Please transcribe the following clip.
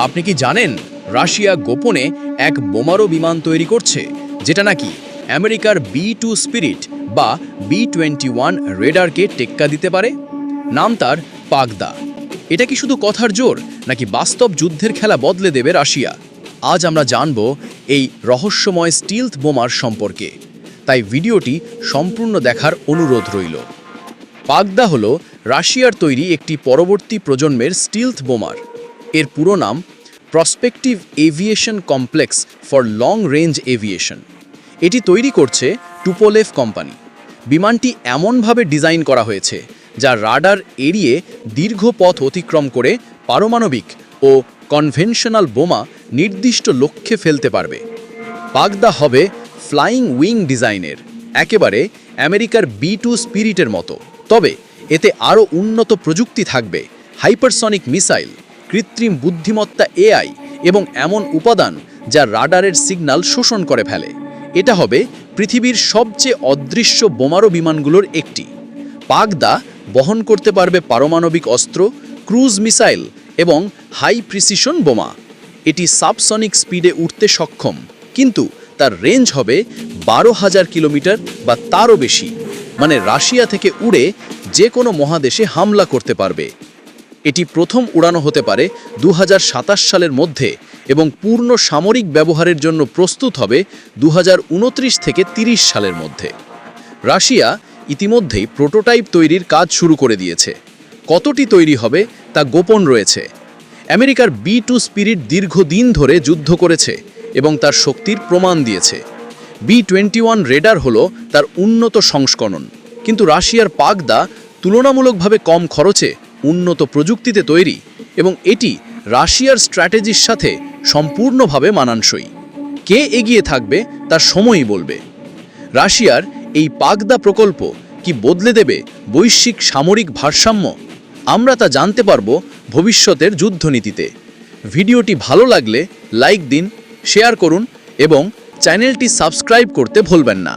আপনি কি জানেন রাশিয়া গোপনে এক বোমারু বিমান তৈরি করছে, যেটা নাকি আমেরিকার B-2 স্পিরিট বা B-21 রেডারকে টেক্কা দিতে পারে? নাম তার পাগদা। এটা কি শুধু কথার জোর, নাকি বাস্তব যুদ্ধের খেলা বদলে দেবে রাশিয়া? আজ আমরা জানব এই রহস্যময় স্টিলথ বোমার সম্পর্কে, তাই ভিডিওটি সম্পূর্ণ দেখার অনুরোধ রইল। পাগদা হলো রাশিয়ার তৈরি একটি পরবর্তী প্রজন্মের স্টিলথ বোমার। এর পুরো নাম prospective aviation complex for long range aviation. এটি তৈরি করছে টুপোলেভ কোম্পানি। বিমানটি এমনভাবে ডিজাইন করা হয়েছে যা রাডার এড়িয়ে দীর্ঘ পথ অতিক্রম করে পারমাণবিক ও কনভেনশনাল বোমা নির্দিষ্ট লক্ষ্যে ফেলতে পারবে। পাগদা হবে ফ্লাইং উইং ডিজাইনের, একেবারে আমেরিকার B-2 স্পিরিটের মতো। তবে এতে আরও উন্নত প্রযুক্তি থাকবে, হাইপারসনিক মিসাইল, কৃত্রিম বুদ্ধিমত্তা AI এবং এমন উপাদান যা রাডারের সিগন্যাল শোষণ করে ফেলে। এটা হবে পৃথিবীর সবচেয়ে অদৃশ্য বোমারু বিমানগুলোর একটি। পাগদা বহন করতে পারবে পারমাণবিক অস্ত্র, ক্রুজ মিসাইল এবং হাই প্রিসিশন বোমা। এটি সাবসনিক স্পিডে উঠতে সক্ষম, কিন্তু তার রেঞ্জ হবে 12,000 কিলোমিটার বা তারও বেশি। মানে রাশিয়া থেকে উড়ে যে কোনো মহাদেশে হামলা করতে পারবে। এটি প্রথম উড়ানো হতে পারে 2027 সালের মধ্যে এবং পূর্ণ সামরিক ব্যবহারের জন্য প্রস্তুত হবে 2029 থেকে 30 সালের মধ্যে। রাশিয়া ইতিমধ্যেই প্রোটোটাইপ তৈরির কাজ শুরু করে দিয়েছে। কতটি তৈরি হবে তা গোপন রয়েছে। আমেরিকার B-2 স্পিরিট দীর্ঘদিন ধরে যুদ্ধ করেছে এবং তার শক্তির প্রমাণ দিয়েছে। B-21 রেডার হলো তার উন্নত সংস্করণ, কিন্তু রাশিয়ার পাগদা তুলনামূলকভাবে কম খরচে উন্নত প্রযুক্তিতে তৈরি এবং এটি রাশিয়ার স্ট্র্যাটেজির সাথে সম্পূর্ণভাবে মানানসই। কে এগিয়ে থাকবে তার সময়ই বলবে। রাশিয়ার এই পাগদা প্রকল্প কি বদলে দেবে বৈশ্বিক সামরিক ভারসাম্য? আমরা তা জানতে পারব ভবিষ্যতের যুদ্ধনীতিতে। ভিডিওটি ভালো লাগলে লাইক দিন, শেয়ার করুন এবং চ্যানেলটি সাবস্ক্রাইব করতে ভুলবেন না।